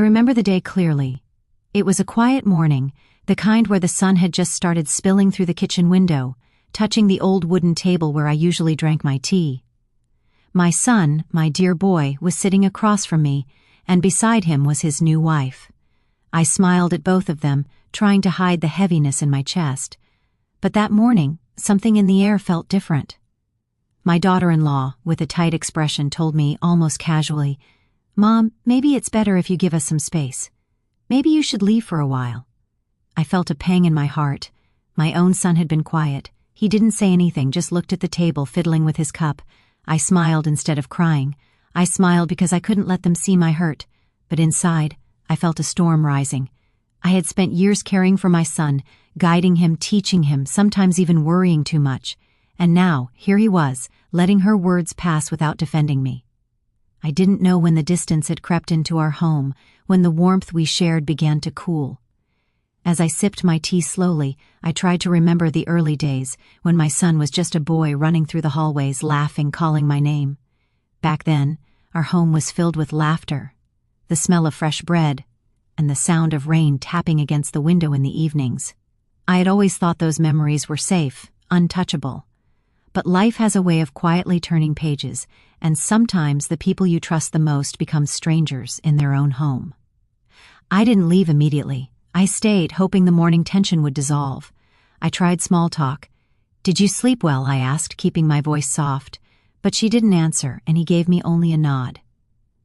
remember the day clearly. It was a quiet morning, the kind where the sun had just started spilling through the kitchen window, touching the old wooden table where I usually drank my tea. My son, my dear boy, was sitting across from me, and beside him was his new wife. I smiled at both of them, trying to hide the heaviness in my chest. But that morning, something in the air felt different. My daughter-in-law, with a tight expression, told me almost casually, "Mom, maybe it's better if you give us some space. Maybe you should leave for a while." I felt a pang in my heart. My own son had been quiet. He didn't say anything, just looked at the table, fiddling with his cup. I smiled instead of crying. I smiled because I couldn't let them see my hurt. But inside, I felt a storm rising. I had spent years caring for my son, guiding him, teaching him, sometimes even worrying too much. And now, here he was, letting her words pass without defending me. I didn't know when the distance had crept into our home, when the warmth we shared began to cool. As I sipped my tea slowly, I tried to remember the early days, when my son was just a boy running through the hallways, laughing, calling my name. Back then, our home was filled with laughter, the smell of fresh bread, and the sound of rain tapping against the window in the evenings. I had always thought those memories were safe, untouchable. But life has a way of quietly turning pages, and sometimes the people you trust the most become strangers in their own home. I didn't leave immediately. I stayed, hoping the morning tension would dissolve. I tried small talk. "Did you sleep well?" I asked, keeping my voice soft. But she didn't answer, and he gave me only a nod.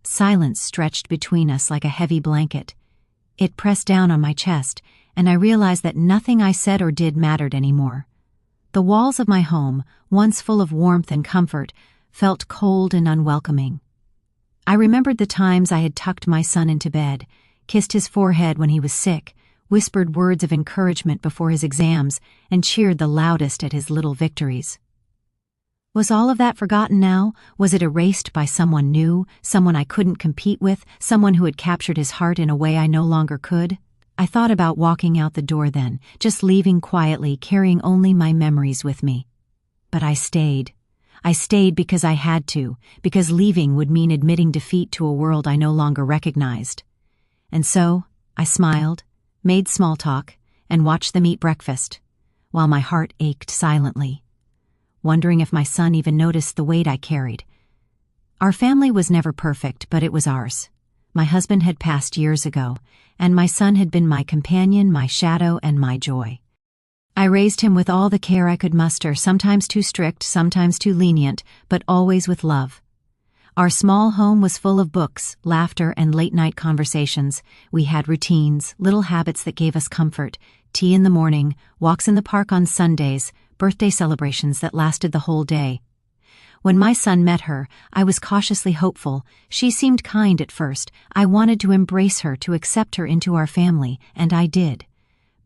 Silence stretched between us like a heavy blanket. It pressed down on my chest, and I realized that nothing I said or did mattered anymore. The walls of my home, once full of warmth and comfort, felt cold and unwelcoming. I remembered the times I had tucked my son into bed, kissed his forehead when he was sick, whispered words of encouragement before his exams, and cheered the loudest at his little victories. Was all of that forgotten now? Was it erased by someone new, someone I couldn't compete with, someone who had captured his heart in a way I no longer could? I thought about walking out the door then, just leaving quietly, carrying only my memories with me. But I stayed. I stayed because I had to, because leaving would mean admitting defeat to a world I no longer recognized. And so, I smiled, made small talk, and watched them eat breakfast, while my heart ached silently, wondering if my son even noticed the weight I carried. Our family was never perfect, but it was ours. My husband had passed years ago, and my son had been my companion, my shadow, and my joy. I raised him with all the care I could muster, sometimes too strict, sometimes too lenient, but always with love. Our small home was full of books, laughter, and late-night conversations. We had routines, little habits that gave us comfort, tea in the morning, walks in the park on Sundays, birthday celebrations that lasted the whole day. When my son met her, I was cautiously hopeful. She seemed kind at first. I wanted to embrace her, to accept her into our family, and I did.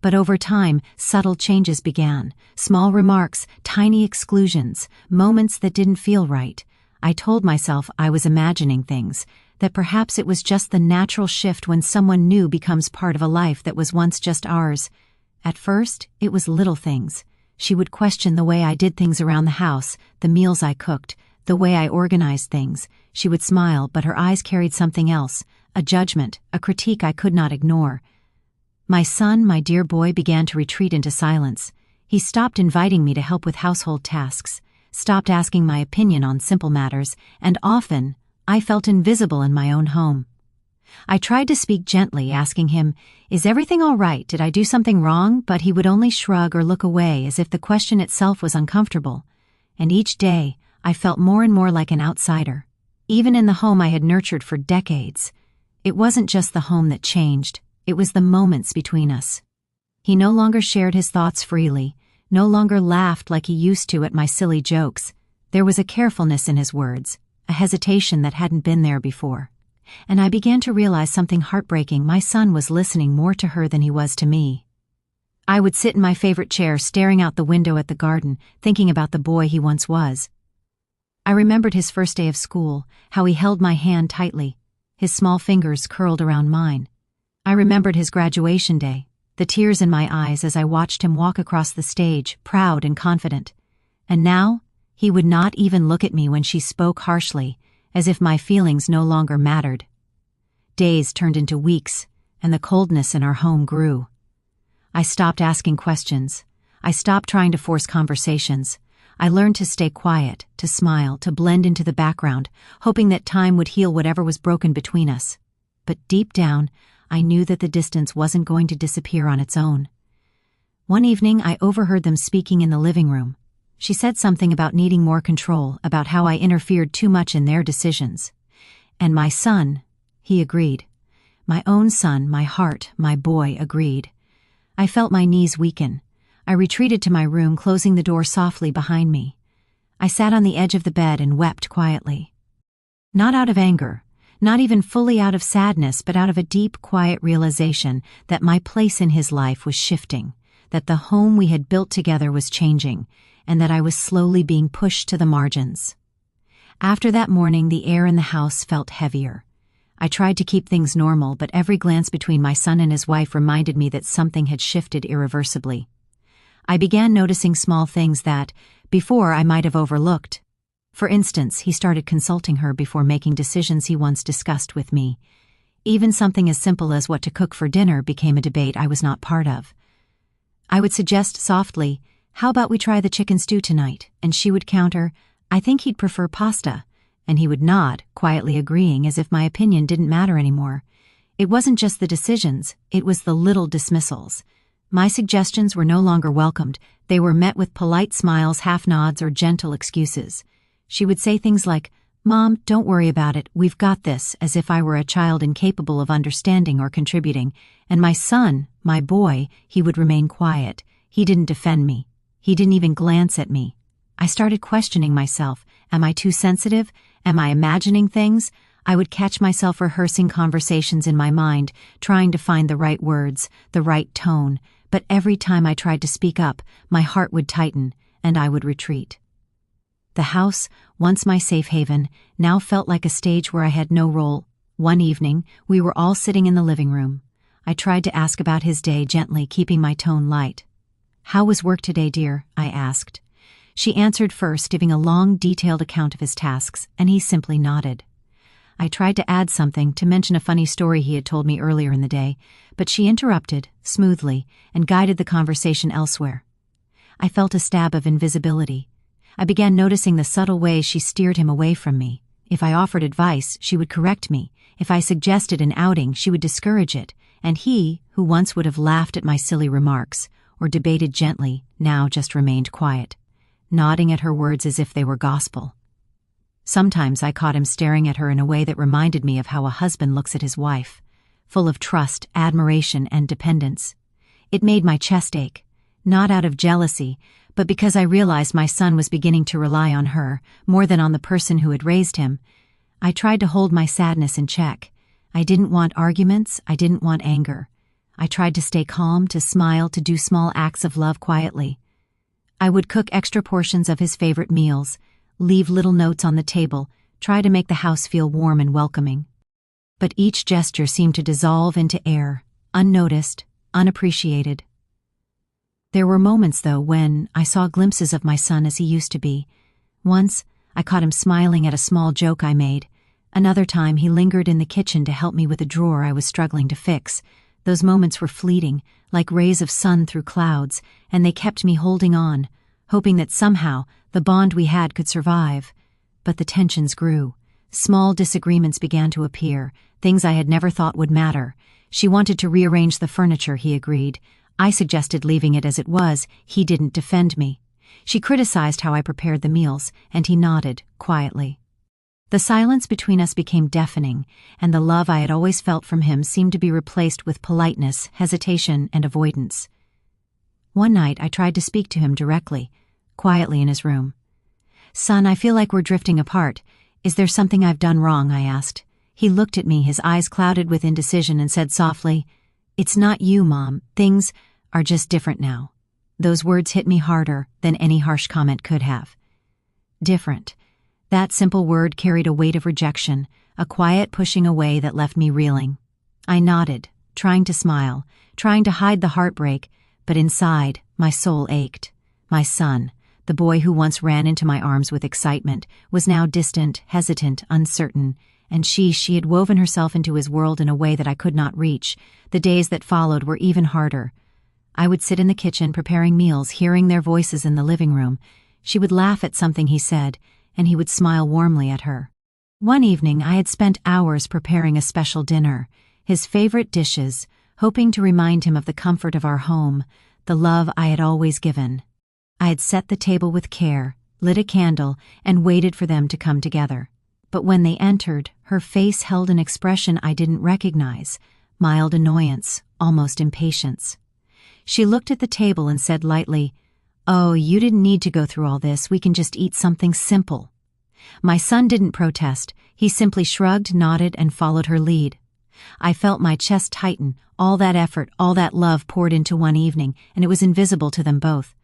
But over time, subtle changes began. Small remarks, tiny exclusions, moments that didn't feel right. I told myself I was imagining things, that perhaps it was just the natural shift when someone new becomes part of a life that was once just ours. At first, it was little things. She would question the way I did things around the house, the meals I cooked, the way I organized things. She would smile, but her eyes carried something else, a judgment, a critique I could not ignore. My son, my dear boy, began to retreat into silence. He stopped inviting me to help with household tasks, stopped asking my opinion on simple matters, and often I felt invisible in my own home. I tried to speak gently, asking him, "Is everything all right? Did I do something wrong?" But he would only shrug or look away, as if the question itself was uncomfortable. And each day, I felt more and more like an outsider, even in the home I had nurtured for decades. It wasn't just the home that changed, it was the moments between us. He no longer shared his thoughts freely, no longer laughed like he used to at my silly jokes. There was a carefulness in his words, a hesitation that hadn't been there before. And I began to realize something heartbreaking. My son was listening more to her than he was to me. I would sit in my favorite chair, staring out the window at the garden, thinking about the boy he once was. I remembered his first day of school, how he held my hand tightly, his small fingers curled around mine. I remembered his graduation day, the tears in my eyes as I watched him walk across the stage, proud and confident. And now, he would not even look at me when she spoke harshly, as if my feelings no longer mattered. Days turned into weeks, and the coldness in our home grew. I stopped asking questions. I stopped trying to force conversations. I learned to stay quiet, to smile, to blend into the background, hoping that time would heal whatever was broken between us. But deep down, I knew that the distance wasn't going to disappear on its own. One evening, I overheard them speaking in the living room. She said something about needing more control, about how I interfered too much in their decisions. And my son, he agreed. My own son, my heart, my boy, agreed. I felt my knees weaken. I retreated to my room, closing the door softly behind me. I sat on the edge of the bed and wept quietly. Not out of anger, not even fully out of sadness, but out of a deep, quiet realization that my place in his life was shifting, that the home we had built together was changing, and that I was slowly being pushed to the margins. After that morning, the air in the house felt heavier. I tried to keep things normal, but every glance between my son and his wife reminded me that something had shifted irreversibly. I began noticing small things that, before, I might have overlooked. For instance, he started consulting her before making decisions he once discussed with me. Even something as simple as what to cook for dinner became a debate I was not part of. I would suggest softly, "How about we try the chicken stew tonight?" And she would counter, "I think he'd prefer pasta." And he would nod, quietly agreeing as if my opinion didn't matter anymore. It wasn't just the decisions, it was the little dismissals. My suggestions were no longer welcomed. They were met with polite smiles, half nods, or gentle excuses. She would say things like, "Mom, don't worry about it, we've got this," as if I were a child incapable of understanding or contributing. And my son, my boy, he would remain quiet. He didn't defend me. He didn't even glance at me. I started questioning myself. Am I too sensitive? Am I imagining things? I would catch myself rehearsing conversations in my mind, trying to find the right words, the right tone. But every time I tried to speak up, my heart would tighten, and I would retreat. The house, once my safe haven, now felt like a stage where I had no role. One evening, we were all sitting in the living room. I tried to ask about his day gently, keeping my tone light. "How was work today, dear?" I asked. She answered first, giving a long, detailed account of his tasks, and he simply nodded. I tried to add something, to mention a funny story he had told me earlier in the day, but she interrupted, smoothly, and guided the conversation elsewhere. I felt a stab of invisibility. I began noticing the subtle ways she steered him away from me. If I offered advice, she would correct me. If I suggested an outing, she would discourage it. And he, who once would have laughed at my silly remarks, or debated gently, now just remained quiet, nodding at her words as if they were gospel. Sometimes I caught him staring at her in a way that reminded me of how a husband looks at his wife, full of trust, admiration, and dependence. It made my chest ache, not out of jealousy, but because I realized my son was beginning to rely on her, more than on the person who had raised him. I tried to hold my sadness in check. I didn't want arguments, I didn't want anger. I tried to stay calm, to smile, to do small acts of love quietly. I would cook extra portions of his favorite meals, leave little notes on the table, try to make the house feel warm and welcoming. But each gesture seemed to dissolve into air, unnoticed, unappreciated. There were moments, though, when I saw glimpses of my son as he used to be. Once, I caught him smiling at a small joke I made. Another time, he lingered in the kitchen to help me with a drawer I was struggling to fix. Those moments were fleeting, like rays of sun through clouds, and they kept me holding on, hoping that somehow the bond we had could survive. But the tensions grew. Small disagreements began to appear, things I had never thought would matter. She wanted to rearrange the furniture, he agreed. I suggested leaving it as it was. He didn't defend me. She criticized how I prepared the meals, and he nodded, quietly. The silence between us became deafening, and the love I had always felt from him seemed to be replaced with politeness, hesitation, and avoidance. One night I tried to speak to him directly, quietly in his room. "Son, I feel like we're drifting apart. Is there something I've done wrong?" I asked. He looked at me, his eyes clouded with indecision, and said softly, "It's not you, Mom. Things are just different now." Those words hit me harder than any harsh comment could have. Different. That simple word carried a weight of rejection, a quiet pushing away that left me reeling. I nodded, trying to smile, trying to hide the heartbreak, but inside, my soul ached. My son, the boy who once ran into my arms with excitement, was now distant, hesitant, uncertain, and she had woven herself into his world in a way that I could not reach. The days that followed were even harder. I would sit in the kitchen preparing meals, hearing their voices in the living room. She would laugh at something he said, and he would smile warmly at her. One evening, I had spent hours preparing a special dinner, his favorite dishes, hoping to remind him of the comfort of our home, the love I had always given. I had set the table with care, lit a candle, and waited for them to come together. But when they entered, her face held an expression I didn't recognize, mild annoyance, almost impatience. She looked at the table and said lightly, "Oh, you didn't need to go through all this. We can just eat something simple." My son didn't protest. He simply shrugged, nodded, and followed her lead. I felt my chest tighten, all that effort, all that love poured into one evening, and it was invisible to them both.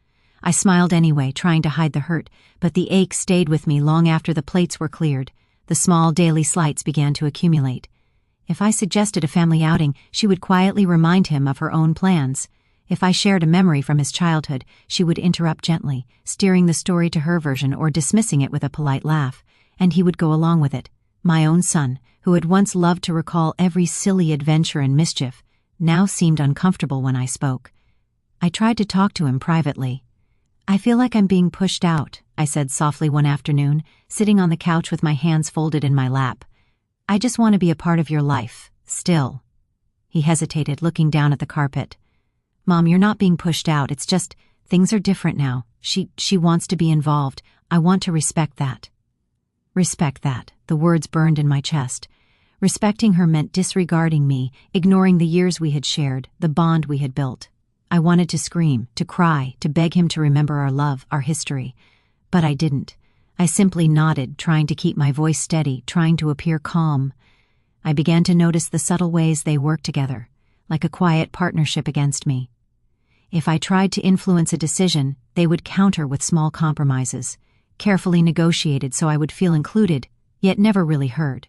I smiled anyway, trying to hide the hurt, but the ache stayed with me long after the plates were cleared. The small daily slights began to accumulate. If I suggested a family outing, she would quietly remind him of her own plans. If I shared a memory from his childhood, she would interrupt gently, steering the story to her version or dismissing it with a polite laugh, and he would go along with it. My own son, who had once loved to recall every silly adventure and mischief, now seemed uncomfortable when I spoke. I tried to talk to him privately. "I feel like I'm being pushed out," I said softly one afternoon, sitting on the couch with my hands folded in my lap. "I just want to be a part of your life, still." He hesitated, looking down at the carpet. "Mom, you're not being pushed out. It's just, things are different now. She wants to be involved. I want to respect that." Respect that. The words burned in my chest. Respecting her meant disregarding me, ignoring the years we had shared, the bond we had built. I wanted to scream, to cry, to beg him to remember our love, our history. But I didn't. I simply nodded, trying to keep my voice steady, trying to appear calm. I began to notice the subtle ways they worked together, like a quiet partnership against me. If I tried to influence a decision, they would counter with small compromises, carefully negotiated so I would feel included, yet never really heard.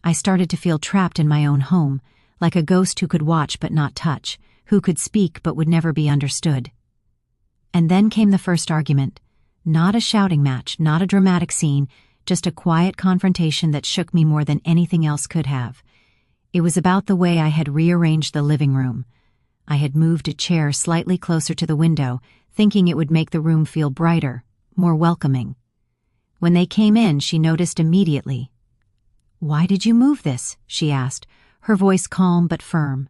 I started to feel trapped in my own home, like a ghost who could watch but not touch, who could speak but would never be understood. And then came the first argument. Not a shouting match, not a dramatic scene, just a quiet confrontation that shook me more than anything else could have. It was about the way I had rearranged the living room. I had moved a chair slightly closer to the window, thinking it would make the room feel brighter, more welcoming. When they came in, she noticed immediately. "Why did you move this?" she asked, her voice calm but firm.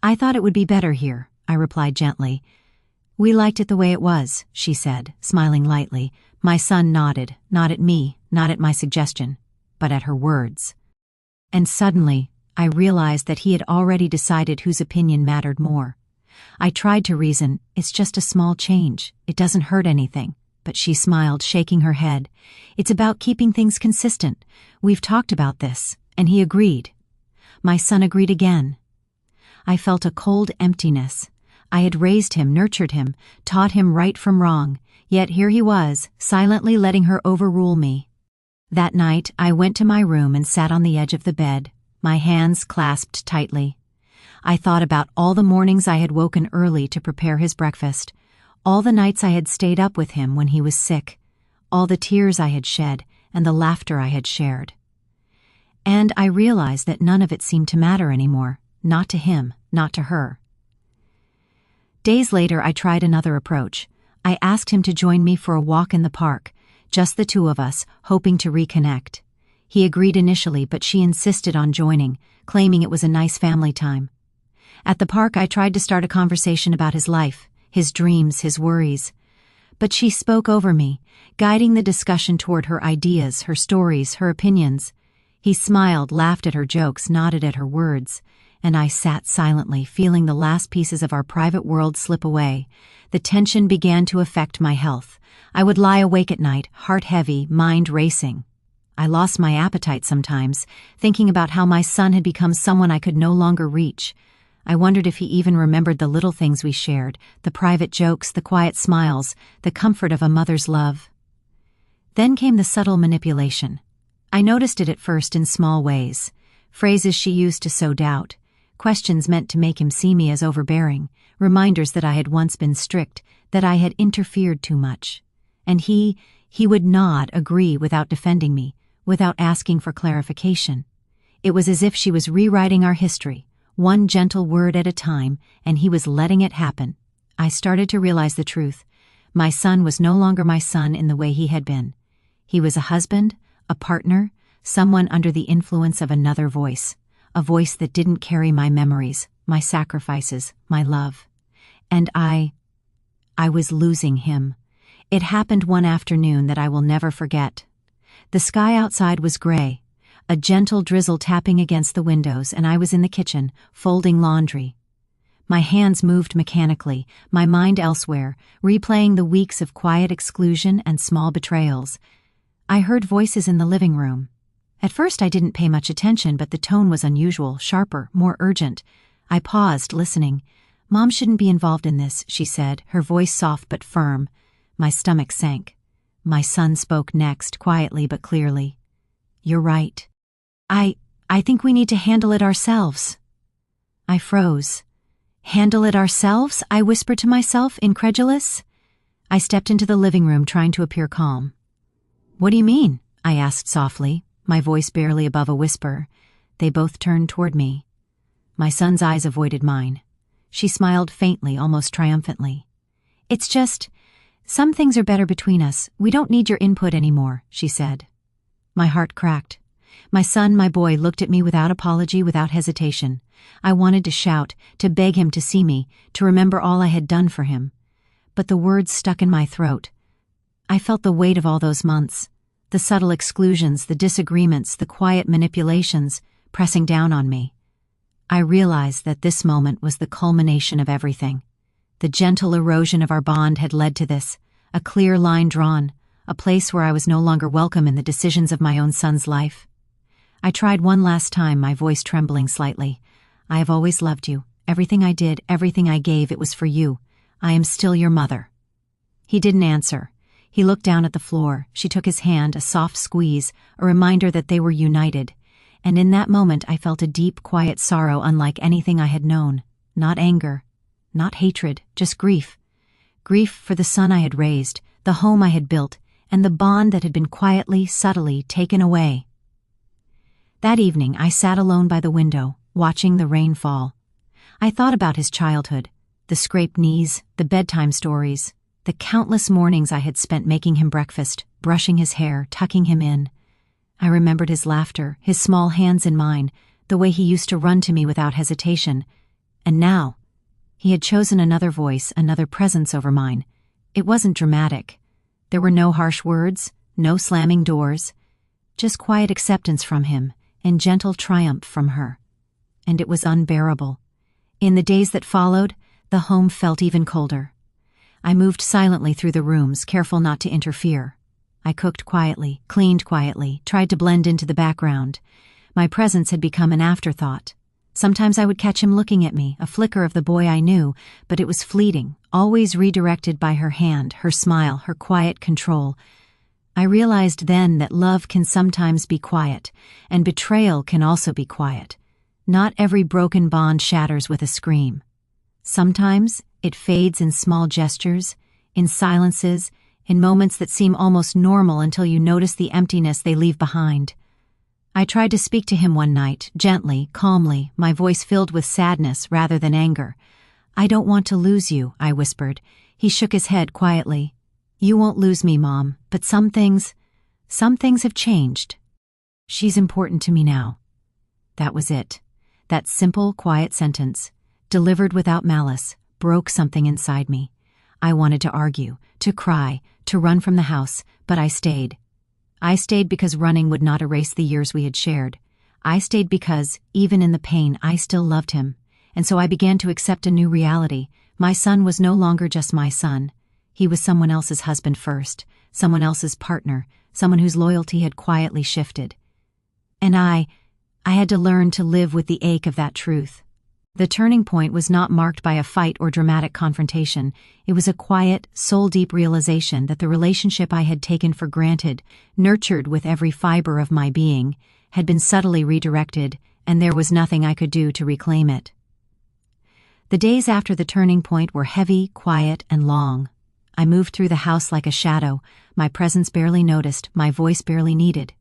"I thought it would be better here," I replied gently. "We liked it the way it was," she said, smiling lightly. My son nodded, not at me, not at my suggestion, but at her words. And suddenly, I realized that he had already decided whose opinion mattered more. I tried to reason, "It's just a small change. It doesn't hurt anything." But she smiled, shaking her head. "It's about keeping things consistent. We've talked about this." And he agreed. My son agreed again. I felt a cold emptiness. I had raised him, nurtured him, taught him right from wrong, yet here he was, silently letting her overrule me. That night, I went to my room and sat on the edge of the bed, my hands clasped tightly. I thought about all the mornings I had woken early to prepare his breakfast, all the nights I had stayed up with him when he was sick, all the tears I had shed and the laughter I had shared. And I realized that none of it seemed to matter anymore, not to him, not to her. Days later, I tried another approach. I asked him to join me for a walk in the park, just the two of us, hoping to reconnect. He agreed initially, but she insisted on joining, claiming it was a nice family time. At the park, I tried to start a conversation about his life, his dreams, his worries. But she spoke over me, guiding the discussion toward her ideas, her stories, her opinions. He smiled, laughed at her jokes, nodded at her words, and I sat silently, feeling the last pieces of our private world slip away. The tension began to affect my health. I would lie awake at night, heart heavy, mind racing. I lost my appetite sometimes, thinking about how my son had become someone I could no longer reach. I wondered if he even remembered the little things we shared, the private jokes, the quiet smiles, the comfort of a mother's love. Then came the subtle manipulation. I noticed it at first in small ways. Phrases she used to sow doubt, questions meant to make him see me as overbearing, reminders that I had once been strict, that I had interfered too much. And he would nod, agree without defending me, without asking for clarification. It was as if she was rewriting our history, one gentle word at a time, and he was letting it happen. I started to realize the truth. My son was no longer my son in the way he had been. He was a husband, a partner, someone under the influence of another voice, a voice that didn't carry my memories, my sacrifices, my love. And I was losing him. It happened one afternoon that I will never forget. The sky outside was gray, a gentle drizzle tapping against the windows, and I was in the kitchen, folding laundry. My hands moved mechanically, my mind elsewhere, replaying the weeks of quiet exclusion and small betrayals. I heard voices in the living room. At first I didn't pay much attention, but the tone was unusual, sharper, more urgent. I paused, listening. "Mom shouldn't be involved in this," she said, her voice soft but firm. My stomach sank. My son spoke next, quietly but clearly. "You're right. I think we need to handle it ourselves." I froze. "Handle it ourselves?" I whispered to myself, incredulous. I stepped into the living room, trying to appear calm. "What do you mean?" I asked softly, my voice barely above a whisper. They both turned toward me. My son's eyes avoided mine. She smiled faintly, almost triumphantly. "It's just, some things are better between us. We don't need your input anymore," she said. My heart cracked. My son, my boy, looked at me without apology, without hesitation. I wanted to shout, to beg him to see me, to remember all I had done for him. But the words stuck in my throat. I felt the weight of all those months, the subtle exclusions, the disagreements, the quiet manipulations, pressing down on me. I realized that this moment was the culmination of everything. The gentle erosion of our bond had led to this, a clear line drawn, a place where I was no longer welcome in the decisions of my own son's life. I tried one last time, my voice trembling slightly. "I have always loved you. Everything I did, everything I gave, it was for you. I am still your mother." He didn't answer. He looked down at the floor. She took his hand, a soft squeeze, a reminder that they were united. And in that moment I felt a deep, quiet sorrow unlike anything I had known. Not anger, not hatred, just grief. Grief for the son I had raised, the home I had built, and the bond that had been quietly, subtly taken away. That evening I sat alone by the window, watching the rain fall. I thought about his childhood, the scraped knees, the bedtime stories, the countless mornings I had spent making him breakfast, brushing his hair, tucking him in. I remembered his laughter, his small hands in mine, the way he used to run to me without hesitation. And now, he had chosen another voice, another presence over mine. It wasn't dramatic. There were no harsh words, no slamming doors, just quiet acceptance from him and gentle triumph from her. And it was unbearable. In the days that followed, the home felt even colder. I moved silently through the rooms, careful not to interfere. I cooked quietly, cleaned quietly, tried to blend into the background. My presence had become an afterthought. Sometimes I would catch him looking at me, a flicker of the boy I knew, but it was fleeting, always redirected by her hand, her smile, her quiet control. I realized then that love can sometimes be quiet, and betrayal can also be quiet. Not every broken bond shatters with a scream. Sometimes it fades in small gestures, in silences, in moments that seem almost normal until you notice the emptiness they leave behind. I tried to speak to him one night, gently, calmly, my voice filled with sadness rather than anger. "I don't want to lose you," I whispered. He shook his head quietly. "You won't lose me, Mom, but some things have changed. She's important to me now." That was it. That simple, quiet sentence, delivered without malice, broke something inside me. I wanted to argue, to cry, to run from the house, but I stayed. I stayed because running would not erase the years we had shared. I stayed because, even in the pain, I still loved him. And so I began to accept a new reality. My son was no longer just my son. He was someone else's husband first, someone else's partner, someone whose loyalty had quietly shifted. And I had to learn to live with the ache of that truth. The turning point was not marked by a fight or dramatic confrontation. It was a quiet, soul-deep realization that the relationship I had taken for granted, nurtured with every fiber of my being, had been subtly redirected, and there was nothing I could do to reclaim it. The days after the turning point were heavy, quiet, and long. I moved through the house like a shadow, my presence barely noticed, my voice barely needed.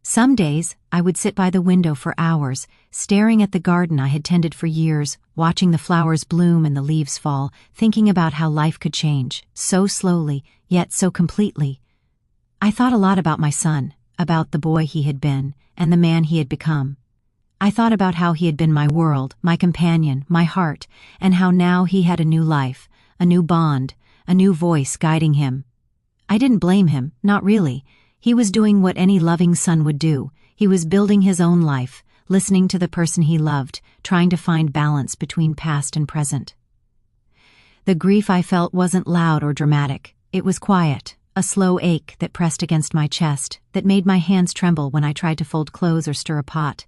Some days, I would sit by the window for hours, staring at the garden I had tended for years, watching the flowers bloom and the leaves fall, thinking about how life could change, so slowly, yet so completely. I thought a lot about my son, about the boy he had been, and the man he had become. I thought about how he had been my world, my companion, my heart, and how now he had a new life, a new bond, a new voice guiding him. I didn't blame him, not really. He was doing what any loving son would do. He was building his own life, listening to the person he loved, trying to find balance between past and present. The grief I felt wasn't loud or dramatic. It was quiet, a slow ache that pressed against my chest, that made my hands tremble when I tried to fold clothes or stir a pot.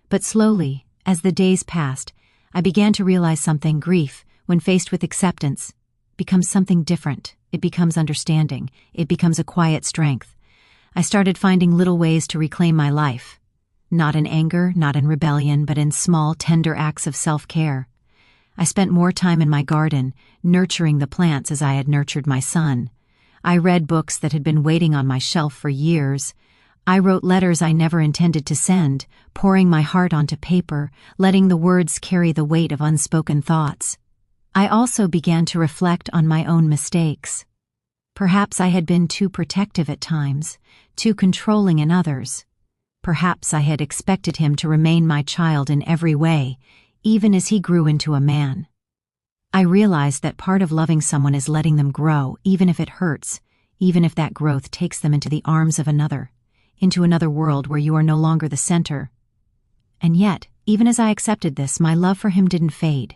But slowly, as the days passed, I began to realize something. Grief, when faced with acceptance, becomes something different. It becomes understanding. It becomes a quiet strength. I started finding little ways to reclaim my life. Not in anger, not in rebellion, but in small, tender acts of self-care. I spent more time in my garden, nurturing the plants as I had nurtured my son. I read books that had been waiting on my shelf for years. I wrote letters I never intended to send, pouring my heart onto paper, letting the words carry the weight of unspoken thoughts. I also began to reflect on my own mistakes. Perhaps I had been too protective at times, too controlling in others. Perhaps I had expected him to remain my child in every way, even as he grew into a man. I realized that part of loving someone is letting them grow, even if it hurts, even if that growth takes them into the arms of another, into another world where you are no longer the center. And yet, even as I accepted this, my love for him didn't fade.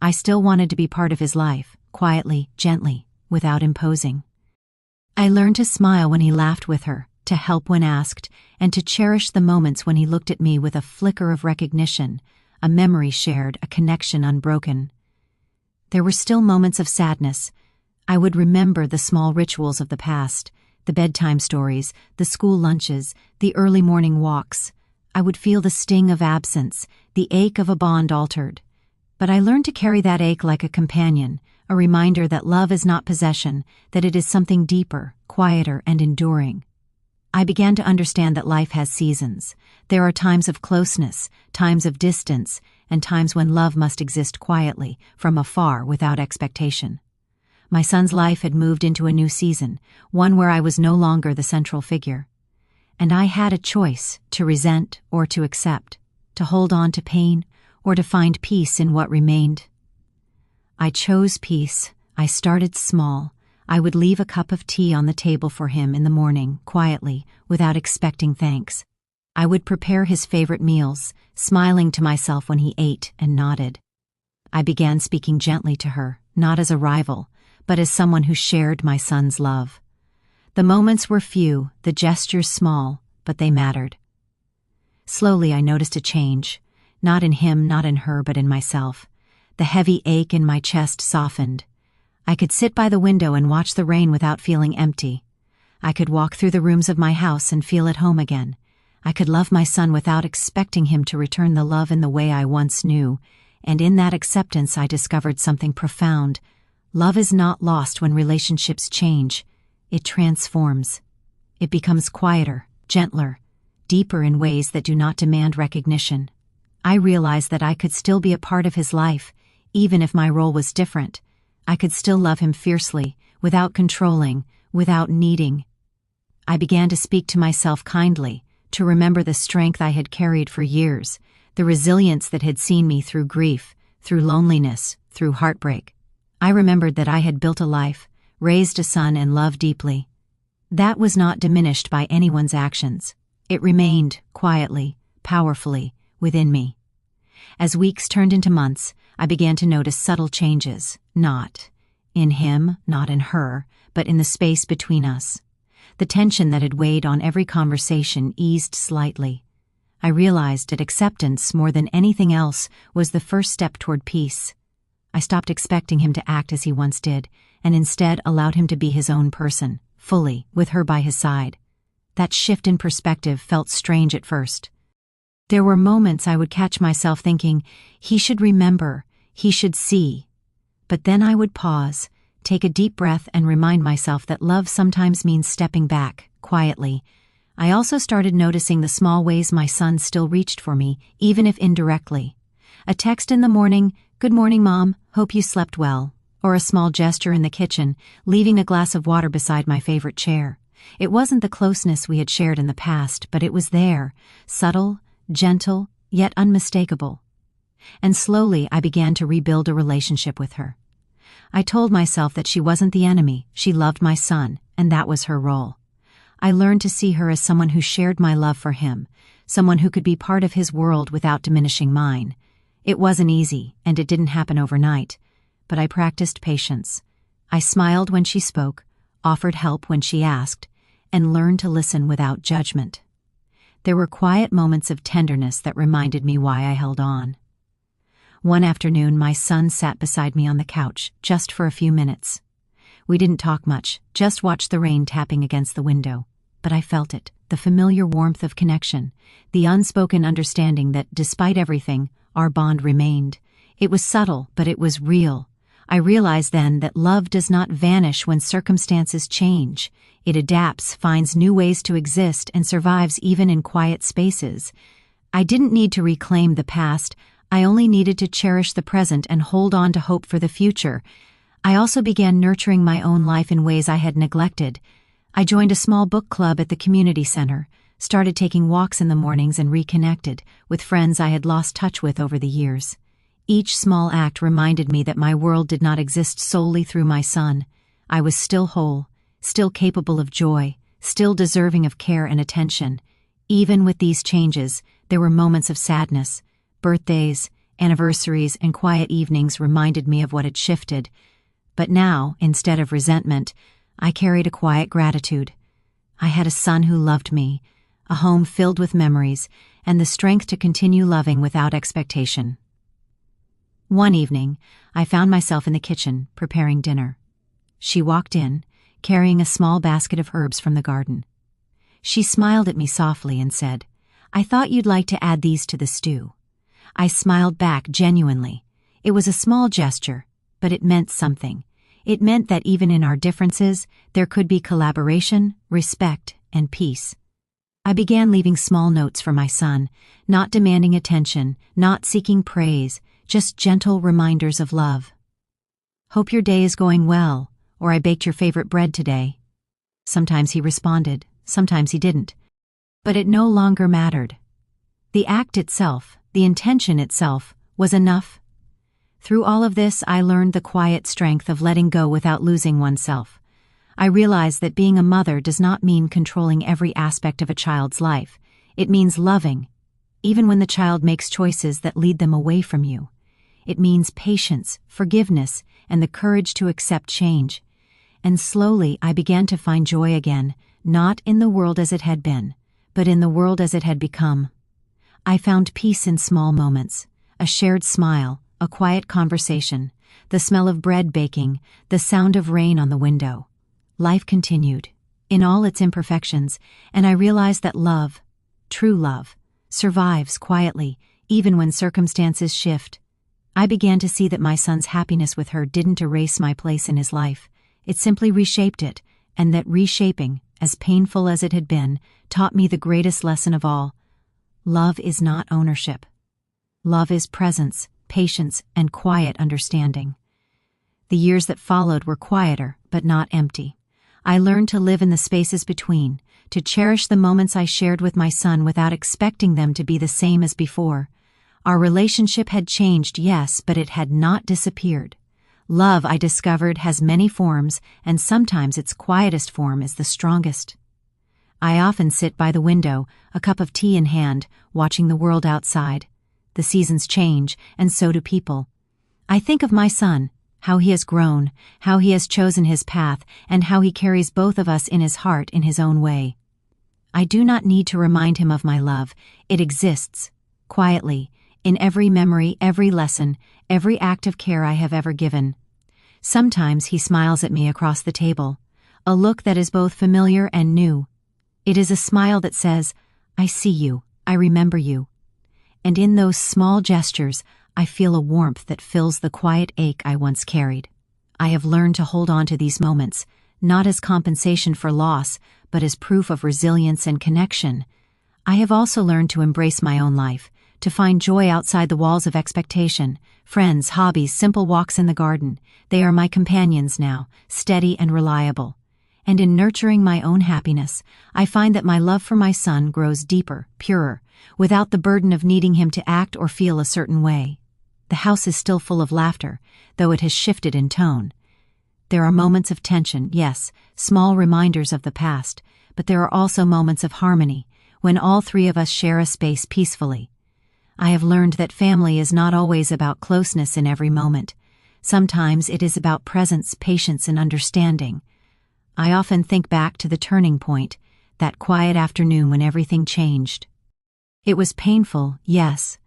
I still wanted to be part of his life, quietly, gently, without imposing. I learned to smile when he laughed with her, to help when asked, and to cherish the moments when he looked at me with a flicker of recognition, a memory shared, a connection unbroken. There were still moments of sadness. I would remember the small rituals of the past, the bedtime stories, the school lunches, the early morning walks. I would feel the sting of absence, the ache of a bond altered. But I learned to carry that ache like a companion, a reminder that love is not possession, that it is something deeper, quieter, and enduring. I began to understand that life has seasons. There are times of closeness, times of distance, and times when love must exist quietly, from afar, without expectation. My son's life had moved into a new season, one where I was no longer the central figure. And I had a choice, to resent or to accept, to hold on to pain or to find peace in what remained. I chose peace. I started small. I would leave a cup of tea on the table for him in the morning, quietly, without expecting thanks. I would prepare his favorite meals, smiling to myself when he ate and nodded. I began speaking gently to her, not as a rival, but as someone who shared my son's love. The moments were few, the gestures small, but they mattered. Slowly I noticed a change, not in him, not in her, but in myself. The heavy ache in my chest softened. I could sit by the window and watch the rain without feeling empty. I could walk through the rooms of my house and feel at home again. I could love my son without expecting him to return the love in the way I once knew, and in that acceptance I discovered something profound. Love is not lost when relationships change. It transforms. It becomes quieter, gentler, deeper in ways that do not demand recognition. I realized that I could still be a part of his life, even if my role was different. I could still love him fiercely, without controlling, without needing. I began to speak to myself kindly, to remember the strength I had carried for years, the resilience that had seen me through grief, through loneliness, through heartbreak. I remembered that I had built a life, raised a son, and loved deeply. That was not diminished by anyone's actions. It remained, quietly, powerfully, within me. As weeks turned into months, I began to notice subtle changes, not in him, not in her, but in the space between us. The tension that had weighed on every conversation eased slightly. I realized that acceptance, more than anything else, was the first step toward peace. I stopped expecting him to act as he once did, and instead allowed him to be his own person, fully, with her by his side. That shift in perspective felt strange at first. There were moments I would catch myself thinking, he should remember, he should see. But then I would pause, take a deep breath, and remind myself that love sometimes means stepping back, quietly, I also started noticing the small ways my son still reached for me, even if indirectly. A text in the morning, "Good morning, Mom, hope you slept well," or a small gesture in the kitchen, leaving a glass of water beside my favorite chair. It wasn't the closeness we had shared in the past, but it was there, subtle, gentle, yet unmistakable. And slowly I began to rebuild a relationship with her. I told myself that she wasn't the enemy, she loved my son, and that was her role. I learned to see her as someone who shared my love for him, someone who could be part of his world without diminishing mine. It wasn't easy, and it didn't happen overnight, but I practiced patience. I smiled when she spoke, offered help when she asked, and learned to listen without judgment. There were quiet moments of tenderness that reminded me why I held on. One afternoon, my son sat beside me on the couch, just for a few minutes. We didn't talk much, just watched the rain tapping against the window. But I felt it, the familiar warmth of connection, the unspoken understanding that, despite everything, our bond remained. It was subtle, but it was real. I realized then that love does not vanish when circumstances change. It adapts, finds new ways to exist, and survives even in quiet spaces. I didn't need to reclaim the past, I only needed to cherish the present and hold on to hope for the future. I also began nurturing my own life in ways I had neglected. I joined a small book club at the community center, started taking walks in the mornings, and reconnected with friends I had lost touch with over the years. Each small act reminded me that my world did not exist solely through my son. I was still whole, still capable of joy, still deserving of care and attention. Even with these changes, there were moments of sadness. Birthdays, anniversaries, and quiet evenings reminded me of what had shifted. But now, instead of resentment, I carried a quiet gratitude. I had a son who loved me, a home filled with memories, and the strength to continue loving without expectation. One evening, I found myself in the kitchen, preparing dinner. She walked in, carrying a small basket of herbs from the garden. She smiled at me softly and said, "I thought you'd like to add these to the stew." I smiled back genuinely. It was a small gesture, but it meant something. It meant that even in our differences, there could be collaboration, respect, and peace. I began leaving small notes for my son, not demanding attention, not seeking praise, just gentle reminders of love. "Hope your day is going well," or "I baked your favorite bread today." Sometimes he responded, sometimes he didn't. But it no longer mattered. The act itself, the intention itself, was enough. Through all of this, I learned the quiet strength of letting go without losing oneself. I realized that being a mother does not mean controlling every aspect of a child's life. It means loving, even when the child makes choices that lead them away from you. It means patience, forgiveness, and the courage to accept change. And slowly I began to find joy again, not in the world as it had been, but in the world as it had become. I found peace in small moments, a shared smile, a quiet conversation, the smell of bread baking, the sound of rain on the window. Life continued, in all its imperfections, and I realized that love, true love, survives quietly, even when circumstances shift. I began to see that my son's happiness with her didn't erase my place in his life. It simply reshaped it, and that reshaping, as painful as it had been, taught me the greatest lesson of all. Love is not ownership. Love is presence, patience, and quiet understanding. The years that followed were quieter, but not empty. I learned to live in the spaces between, to cherish the moments I shared with my son without expecting them to be the same as before. Our relationship had changed, yes, but it had not disappeared. Love, I discovered, has many forms, and sometimes its quietest form is the strongest. I often sit by the window, a cup of tea in hand, watching the world outside. The seasons change, and so do people. I think of my son, how he has grown, how he has chosen his path, and how he carries both of us in his heart in his own way. I do not need to remind him of my love. It exists, quietly, in every memory, every lesson, every act of care I have ever given. Sometimes he smiles at me across the table, a look that is both familiar and new. It is a smile that says, "I see you, I remember you." And in those small gestures, I feel a warmth that fills the quiet ache I once carried. I have learned to hold on to these moments, not as compensation for loss, but as proof of resilience and connection. I have also learned to embrace my own life, to find joy outside the walls of expectation. Friends, hobbies, simple walks in the garden, they are my companions now, steady and reliable. And in nurturing my own happiness, I find that my love for my son grows deeper, purer, without the burden of needing him to act or feel a certain way. The house is still full of laughter, though it has shifted in tone. There are moments of tension, yes, small reminders of the past, but there are also moments of harmony, when all three of us share a space peacefully. I have learned that family is not always about closeness in every moment. Sometimes it is about presence, patience, and understanding. I often think back to the turning point, that quiet afternoon when everything changed. It was painful, yes,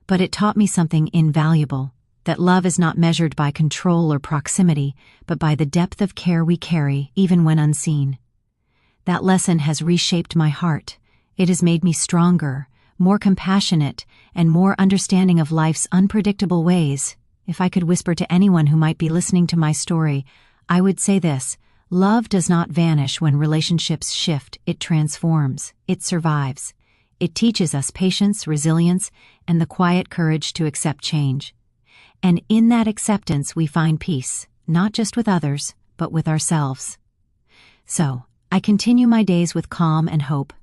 but it taught me something invaluable, that love is not measured by control or proximity, but by the depth of care we carry, even when unseen. That lesson has reshaped my heart. It has made me stronger, more compassionate, and more understanding of life's unpredictable ways. If I could whisper to anyone who might be listening to my story, I would say this: love does not vanish when relationships shift, it transforms, it survives. It teaches us patience, resilience, and the quiet courage to accept change. And in that acceptance we find peace, not just with others, but with ourselves. So, I continue my days with calm and hope.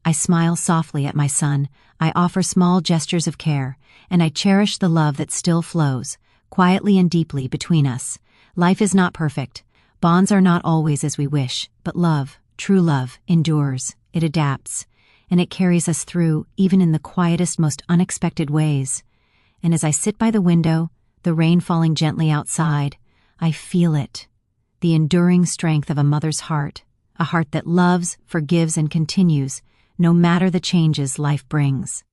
I smile softly at my son, I offer small gestures of care, and I cherish the love that still flows, quietly and deeply, between us. Life is not perfect. Bonds are not always as we wish, but love, true love, endures, it adapts, and it carries us through, even in the quietest, most unexpected ways. And as I sit by the window, the rain falling gently outside, I feel it, the enduring strength of a mother's heart, a heart that loves, forgives, and continues, no matter the changes life brings.